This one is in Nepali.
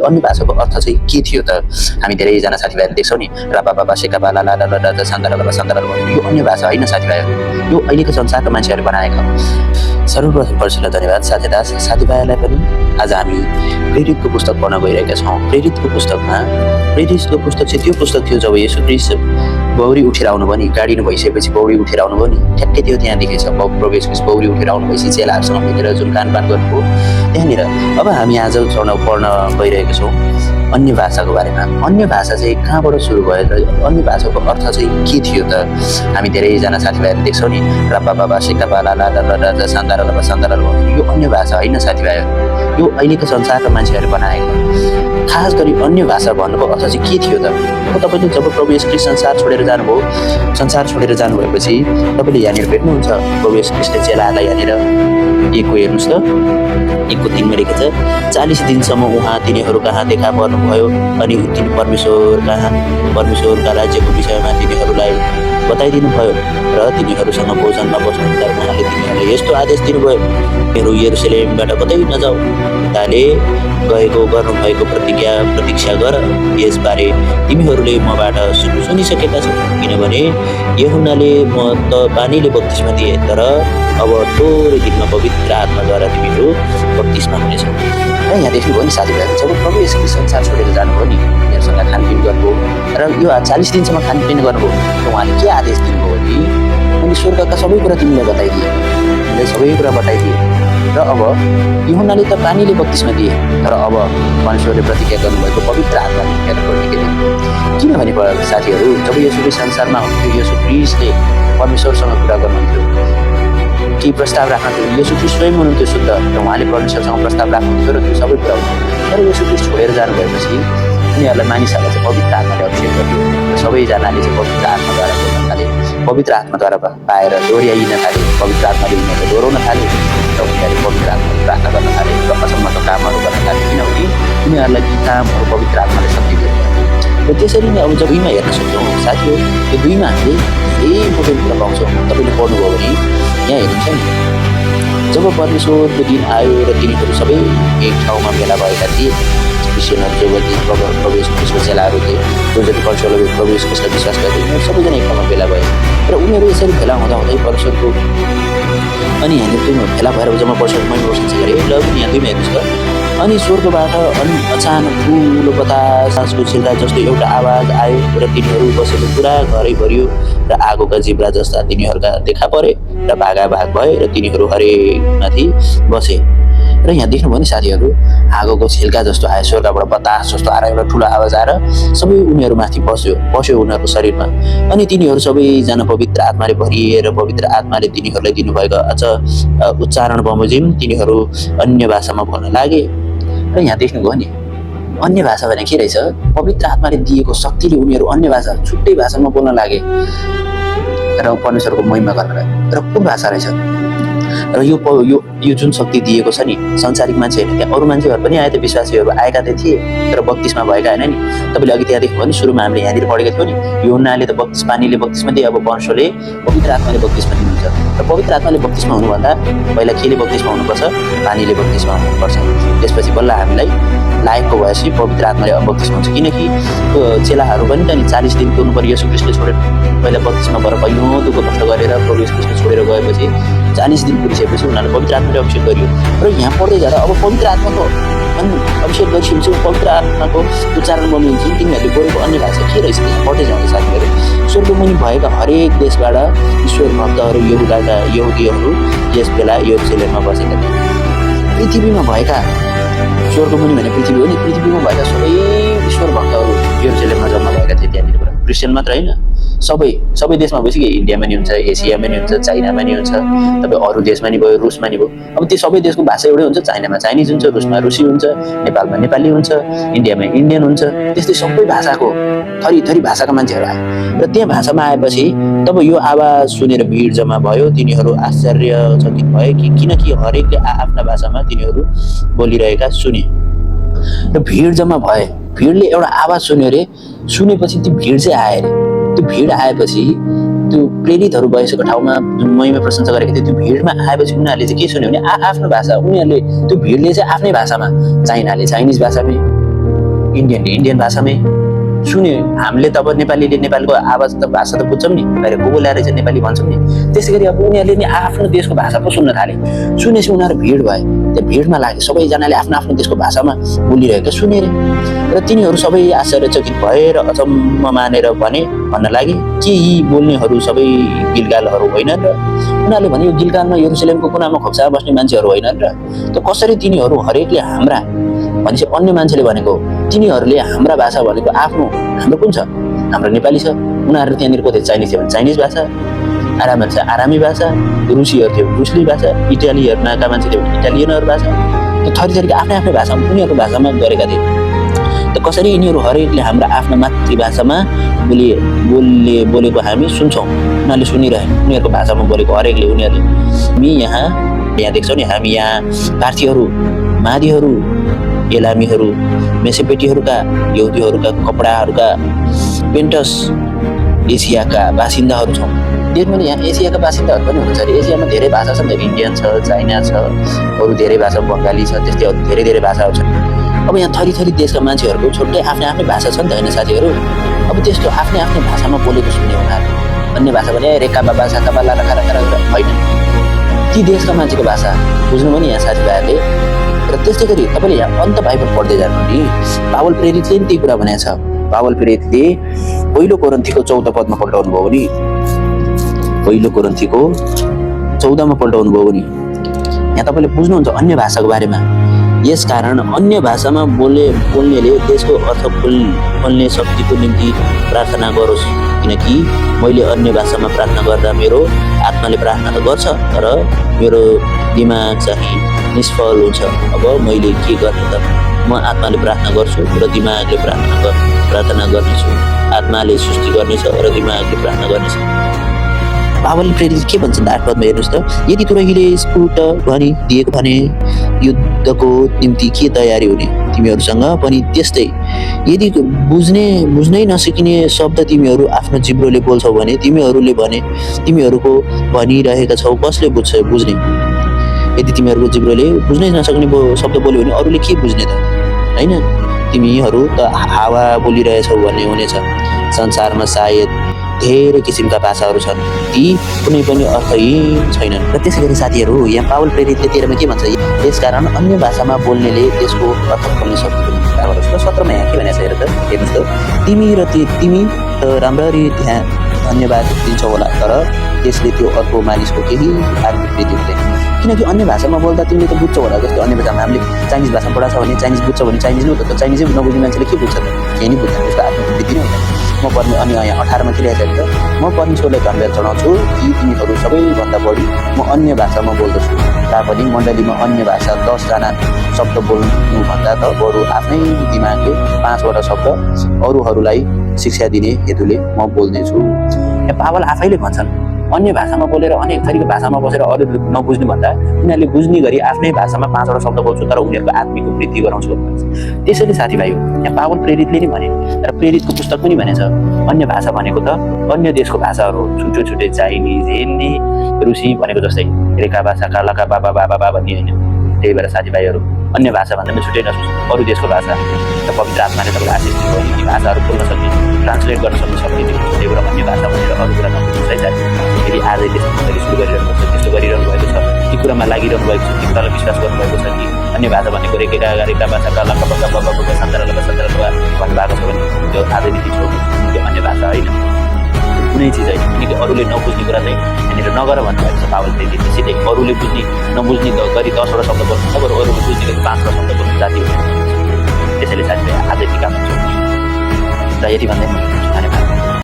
अन्य भाषाको अर्थ चाहिँ के थियो त? हामी धेरैजना साथीभाइहरू देख्छौँ नि, रापा बाबा सेका बाला ला ला ला ला सान्दारा ला सान्दारा भन्ने यो अन्य भाषा होइन साथीभाइहरू, यो अहिलेको संसारका मान्छेहरू बनाएको। सर्वप्रथम परशुलाई धन्यवाद साथीदास। साथीभाइहरूलाई पनि आज हामी प्रेरितको पुस्तक पढ्न गइरहेका छौँ। प्रेरितको पुस्तक चाहिँ त्यो पुस्तक थियो जब येशू ख्रीष्ट बौरी उठेर आउनुभयो नि, गाडिनु भइसकेपछि बौरी उठेर आउनुभयो नि, ठ्याक्कै त्यो त्यहाँ देखेछ। प्रभु येशू ख्रीष्ट बौरी उठेर आउनुभएपछि चेलाहरूसँग भेटेर जुन कानपान गर्नुभयो त्यहाँनिर। अब हामी आज पढ्न गइरहेका छौँ अन्य भाषाको बारेमा। अन्य भाषा चाहिँ कहाँबाट सुरु भयो र अन्य भाषाको अर्थ चाहिँ के थियो त? हामी धेरैजना साथीभाइहरू देख्छौँ नि, रापा बाबा सेका बाला ला ला ला सान्दारा ला सान्दारा भन्ने यो अन्य भाषा होइन साथीभाइहरू, यो अहिलेको संसारका मान्छेहरू बनाएको। खास गरी अन्य भाषा भन्नुको अर्थ चाहिँ के थियो त? अब तपाईँले जब प्रभु येशू ख्रीष्ट संसार छोडेर जानुभएपछि तपाईँले यहाँनिर भेट्नुहुन्छ प्रभु येशू ख्रीष्टले चेलाहरूलाई यहाँनिर एकको हेर्नुहोस् त, 1:3 लेखेको छ, 40 दिनसम्म उहाँ तिनीहरू कहाँ देखा पर्नुभयो अनि परमेश्वरका राज्यको विषयमा तिनीहरूलाई बताइदिनु भयो र तिनीहरूसँग भोजनमा बस्नुहुँदा उहाँले तिनीहरूलाई यस्तो आदेश दिनुभयो, मेरो यरुशलेमबाट कतै नजाऊ, पिताले गर्नुभएको प्रतीक्षा गर, यसबारे तिमीहरूले मबाट सुनिसकेका छौ, किनभने यूहन्नाले म त पानीले बप्तिस्मा दिए, तर अब थोरै दिनमा पवित्र आत्माद्वारा तिमीहरू बप्तिस्मा हुनेछौ। र यहाँ देख्नुभयो नि साथीभाइहरू, जब प्रभु येशू ख्रीष्ट संसार छोडेर जानुभयो नि, उनीहरूसँग खानपिन गर्नुभयो र यो 40 दिनसम्म खानपिन गर्नुभयो, र उहाँले के आदेश दिनुभयो भने मैले स्वर्गका सबै कुरा तिमीलाई बताइदिएँ, र अब यूहन्नाले त पानीले बप्तिस्मा दिए, तर अब परमेश्वरले प्रतिज्ञा गर्नुभएको पवित्र आत्माले किनभने साथीहरू, जब येशू ख्रीष्ट संसारमा हुन्थ्यो, येशू ख्रीष्टले परमेश्वरसँग कुरा गर्नुहुन्थ्यो, केही प्रस्ताव राख्नुहुन्थ्यो। येशू ख्रीष्ट स्वयं हुनुहुन्थ्यो शुद्ध र उहाँले परमेश्वरसँग प्रस्ताव राख्नुहुन्थ्यो र त्यो सबै कुरा हुन्थ्यो। तर येशू ख्रीष्ट छोडेर जानुभएपछि उनीहरूलाई मानिसहरूलाई चाहिँ पवित्र आत्माले अभिषेक गर्यो र सबैजनाले चाहिँ पवित्र आत्माद्वारा बोल्न थाले, पवित्र आत्माद्वारा पाएर दोहोऱ्याइन थाले, पवित्र आत्माले उनीहरूले दोहोऱ्याउन थाले र उनीहरूले पवित्र आत्माले प्रार्थना गर्न थाले र अचम्मका कामहरू गर्न थाले, किनभने उनीहरूलाई ती कामहरू पवित्र आत्माले शक्ति दिएको र त्यसरी नै अब जब 2मा हेर्न सक्छौँ साथीहरू, त्यो 2मा हामीले धेरै इम्पोर्टेन्ट कुरा पाउँछौँ। तपाईँले पढ्नुभयो भने यहाँ हेर्नुहुन्छ नि, जब परमेश्वरको दिन आयो र तिनीहरू सबै एक ठाउँमा भेला भएका थिए, क्रिस्चियनहरू जो प्रभु येशू ख्रीष्टको चेलाहरू थिए, जो जति परमेश्वरले प्रभु येशू ख्रीष्टलाई विश्वास गर्थे, उनीहरू सबैजना एक ठाउँमा भेला भए र उनीहरू यसरी भेला हुँदै परमेश्वरको अनि यहाँनिर 2मा भेला भएर जब परमेश्वरको महिमा प्रशंसा गरे, ल पनि यहाँ 2मा हेर्नुहोस् त, अनि स्वर्गबाट अचानक ठुलो बतासको छिर्दा जस्तो एउटा आवाज आयो र तिनीहरू बसेको पुरा घरै भरियो र आगोका जिब्रा जस्ता तिनीहरूका देखा परे र भागाभाग भए र तिनीहरू हरेकमाथि बसे। र यहाँ देख्नुभयो नि साथीहरू, आगोको छिल्का जस्तो आयो, स्वर्गबाट बतास जस्तो आएर एउटा ठुलो आवाज आएर सबै उनीहरूमाथि बस्यो उनीहरूको शरीरमा, अनि तिनीहरू सबैजना पवित्र आत्माले भरिएर पवित्र आत्माले तिनीहरूलाई दिनुभएको अझ उच्चारण बमोजिम तिनीहरू अन्य भाषामा भन्न लागे। र यहाँ देख्नुभयो नि, अन्य भाषा भने के रहेछ? पवित्र आत्माले दिएको शक्तिले उनीहरू अन्य भाषा छुट्टै भाषामा बोल्न लागे र परमेश्वरको महिमा गर्न लागे। र कुन भाषा रहेछ? र यो जुन शक्ति दिएको छ नि, संसारिक मान्छे होइन, त्यहाँ अरू मान्छेहरू पनि आए, त विश्वासीहरू आएका थिए तर बप्तिस्मा भएका होइन नि। तपाईँले अघि त्यहाँ देख्नुभयो नि, सुरुमा हामीले यहाँनिर पढेको थियो नि, यूहन्नाले त पानीले बप्तिस्मा दिए, अब परमेश्वरले पवित्र आत्माले बप्तिस्मा दिनुहुन्छ। र पवित्र आत्माले बप्तिस्मा हुनुभन्दा पहिला केले बप्तिस्मा हुनुपर्छ? पानीले बप्तिस्मा हुनुपर्छ। त्यसपछि बल्ल हामीलाई लायकको भएपछि पवित्र आत्माले बप्तिस्मा हुन्छ, किनकि चेलाहरू पनि त नि 40 दिन पुग्नु पर्यो। येशू ख्रीष्टले छोडेर पहिला बप्तिस्मा भएर कैयौँ दुःख कष्ट गरेर प्रभु येशू ख्रीष्टले छोडेर गएपछि 40 दिन पुगिसकेपछि उनीहरूले पवित्र आत्माले अभिषेक गरियो। र यहाँ पढ्दै जाँदा अब पवित्र आत्माको अभिषेक गरिसकेपछि पवित्र आत्माको उच्चारण बमोजिम तिनीहरूले बोलेको अन्य भाषा के रहेछ? यहाँ पढ्दै जाँदा साथीहरू, स्वर्गमुनि भएका हरेक देशबाट ईश्वर भक्तहरू यहुदीहरू यस बेला यरुशलेममा बसेका थिए। पृथ्वीमा भएका स्वर्गमुनि भने पृथ्वी हो नि, पृथ्वीमा भएका सबै ईश्वर भक्तहरू यरुशलेममा जम्मा भएका थिए। त्यहाँनिर क्रिस्चियन मात्र होइन, सबै देशमा भइसक्यो, इन्डियामा नि हुन्छ, एसियामा नि हुन्छ, चाइनामा नि हुन्छ, तपाईँ अरू देशमा नि भयो, रुसमा नि भयो। अब त्यो सबै देशको भाषा एउटै हुन्छ, चाइनामा चाइनिज हुन्छ, रुसमा रुसी हुन्छ, नेपालमा नेपाली हुन्छ, इन्डियामा इन्डियन हुन्छ, त्यस्तै सबै भाषाको थरी भाषाका मान्छेहरू आए। र त्यहाँ भाषामा आएपछि तब यो आवाज सुनेर भिड जम्मा भयो, तिनीहरू आश्चर्यचकित भए किनकि हरेकले आफ्ना भाषामा तिनीहरू बोलिरहेका सुने र भिड जम्मा भए। भिडले एउटा आवाज सुन्यो अरे, सुनेपछि त्यो भिड चाहिँ आयो अरे। त्यो भिड आएपछि त्यो प्रेरितहरू बसेको ठाउँमा जुन महिमा प्रशंसा गरेको थियो, त्यो भिडमा आएपछि उनीहरूले चाहिँ के सुन्यो भने आफ्नो भाषा, उनीहरूले त्यो भिडले चाहिँ आफ्नै भाषामा, चाइनाले चाइनिज भाषामै, इन्डियन भाषामै सुन्यो हामीले त अब नेपालीले नेपालको आवाज त भाषा त बुझ्छौँ नि, बाहिर को बोलाएर चाहिँ नेपाली भन्छौँ नि। त्यसै गरी अब उनीहरूले नि आफ्नो देशको भाषा पो सुन्न थाले। सुनेपछि उनीहरू भिड भयो, त्यो भिडमा लाग्यो, सबैजनाले आफ्नो आफ्नो देशको भाषामा बोलिरहेको सुनेर र तिनीहरू सबै आश्चर्यचकित भएर अचम्म मानेर भन्न लागे के यी बोल्नेहरू सबै गिलगालहरू होइनन् र? उनीहरूले भने यो गिलगालमा यरुसलेमको कुनामा खोक्सा बस्ने मान्छेहरू होइनन् र? त कसरी तिनीहरू हरेकले हाम्रा भनेपछि अन्य मान्छेले भनेको तिनीहरूले हाम्रा भाषा भनेको आफ्नो, हाम्रो कुन छ? हाम्रो नेपाली छ। उनीहरू त्यहाँनिर कतै चाइनिज थियो भने चाइनिज भाषा, आरामी छ आरामी भाषा, रुसीहरू थियो रुसली भाषा, इटालीहरूका मान्छे थियो भने इटालियनहरू भाषा। त्यो थरी थरीको आफ्नै आफ्नै भाषा उनीहरूको भाषामा गरेका थिए। त कसरी यिनीहरू हरेकले हाम्रो आफ्नो मातृभाषामा बोलेको हामी सुन्छौँ, उनीहरूले सुनिरहे उनीहरूको भाषामा बोलेको हरेकले। उनीहरूले हामी यहाँ देख्छौँ नि, हामी यहाँ पार्थीहरू, मादीहरू, एलामीहरू, मेसेपेटीहरूका, यहुदीहरूका, कपडाहरूका पेन्टस एसियाका बासिन्दाहरू छौँ। त्यसमा यहाँ एसियाका बासिन्दाहरू पनि हुनुहुन्छ अरे। एसियामा धेरै भाषा छ नि त, इन्डियन छ, चाइना छ, अरू धेरै भाषा, बङ्गाली छ, त्यस्तै अरू धेरै धेरै भाषाहरू छन्। अब यहाँ थरी थरी देशका मान्छेहरूको छुट्टै आफ्नै आफ्नै भाषा छ नि त, होइन साथीहरू? अब त्यस्तो आफ्नै आफ्नै भाषामा बोलेको सुन्ने उनीहरूले अन्य भाषा भने रेखा बाबा साका बाला रखा होइन, ती देशका मान्छेको भाषा बुझ्नु पनि यहाँ साथीभाइहरूले। र त्यस्तै गरी तपाईँले यहाँ अन्त बाइबल पढ्दै जानु नि, पावल प्रेरितले पनि त्यही कुरा भनेको छ। पावल प्रेरितले पहिलो कोरिन्थीको 14 पदमा पल्टाउनु भयो भने, पहिलो कोरिन्थीको 14 मा पल्टाउनु भयो भने यहाँ तपाईँले बुझ्नुहुन्छ अन्य भाषाको बारेमा। यस कारण अन्य भाषामा बोल्नेले त्यसको अर्थ खोल्ने शक्तिको निम्ति प्रार्थना गरोस्, किनकि मैले अन्य भाषामा प्रार्थना गर्दा मेरो आत्माले प्रार्थना त गर्छ, तर मेरो दिमाग चाहिँ निष्फल हुन्छ। अब मैले के गर्ने त? म आत्माले प्रार्थना गर्छु र दिमागले प्रार्थना गर्नेछु। आत्माले सृष्टि गर्नेछ र दिमागले प्रार्थना गर्नेछ। पावलले प्रेरित के भन्छ 8 पदमा हेर्नुहोस् त, यदि तुरहीले स्फुट ध्वनि दिएको भने युद्धको निम्ति के तयारी हुने? तिमीहरूसँग पनि त्यस्तै। यदि बुझ्नै नसकिने शब्द तिमीहरू आफ्नो जिब्रोले बोल्छौ भने तिमीहरूको भनिरहेका छौ कसले बुझ्ने? यदि तिमीहरूको जिब्रोले बुझ्नै नसक्ने शब्द बोल्यो भने अरूले के बुझ्ने त? होइन, तिमीहरू त हावा बोलिरहेछौ भन्ने हुनेछ। संसारमा सायद धेरै किसिमका भाषाहरू छन्, ती कुनै पनि अर्थहीन छैनन्। र त्यसै गरी साथीहरू यहाँ पावल प्रेरितले 13 मा के भन्छ? यसकारण अन्य भाषामा बोल्नेले त्यसको अर्थ खोल्ने शक्तिको निम्ति प्रार्थना गरोस्। र 17 मा यहाँ के भनेको छ हेर्नुहोस् त, तिमी त राम्ररी त्यहाँ धन्यवाद दिन्छौ होला, तर त्यसले त्यो अर्को मानिसको केही आत्मिक वृद्धि हुँदैन। किनकि अन्य भाषामा बोल्दा तिमीले त बुझ्छौ होला। जस्तो अन्य भाषामा हामीले चाइनिज भाषा पढाएको छ भने चाइनिज बुझ्छ भने चाइनिज नै हो त, चाइनिजै नबुझ्ने मान्छेले के बुझ्छ त? केही नै बुझ्दैन, त्यसको आत्मिक वृद्धि नै हुँदैन। अनि यहाँ 18 मा के लेखेको छ त, म परमेश्वरलाई धन्यवाद जनाउँछु कि तिमीहरू सबैभन्दा बढी म अन्य भाषामा बोल्दछु। तापनि मण्डलीमा अन्य भाषा 10 जना शब्द बोल्नुभन्दा त बरु आफ्नै दिमागले 5 वटा शब्द अरूहरूलाई शिक्षा दिने हेतुले म बोल्नेछु। यहाँ पावल आफैले भन्छन् अन्य भाषामा बोलेर अनेक थरीको भाषामा बसेर अरू नबुझ्ने भन्दा उनीहरूले बुझ्ने गरी आफ्नै भाषामा 5 वटा शब्द बोल्छु, तर उनीहरूको आत्मिक वृद्धि गराउँछु भन्छ। त्यसैले साथीभाइ यहाँ पावल प्रेरितले नि भने र प्रेरितको पुस्तक पनि भनेछ अन्य भाषा भनेको त अन्य देशको भाषाहरू छुट्टै छुट्टै चाइनिज, हिन्दी, रुसी भनेको जस्तै रेखा भाषा कालाका बाबा भन्ने होइन। त्यही भएर साथीभाइहरू अन्य भाषा भन्दा पनि छुट्टै नसोच्नु, अरू देशको भाषा र पवित्र आत्माले तपाईँलाई आशिष दिनुभयो यी भाषाहरू बोल्न सक्ने, ट्रान्सलेट गर्न सक्ने। त्यही भएर अन्य भाषा भनेर अरू कुरा नबुझ्नु है साथी। यदि आजै त्यसरी सुरु गरिरहनु भएको छ, त्यस्तो गरिरहनु भएको छ, ती कुरामा लागिरहनु भएको छ, ती कुरालाई विश्वास गर्नुभएको छ कि अन्य भाषा भनेको रेखा भाषा कालाका बाबा सन्तारा भन्नुभएको छ भने त्यो आजैदेखि छोड्नु, त्यो अन्य भाषा होइन, कुनै चिज होइन। किनकि अरूले नबुझ्ने कुरा चाहिँ यहाँनिर नगर भन्नुभएको छ पावल प्रेरितले। सिधै अरूले नबुझ्ने गरी 10 वटा शब्द बोल्नु, तर अरूले बुझ्ने गरी 5 वटा शब्द बोल्नु जाति हुँदैन। त्यसैले साथीभाइ आजै टिका हुन्छ र यति भन्दै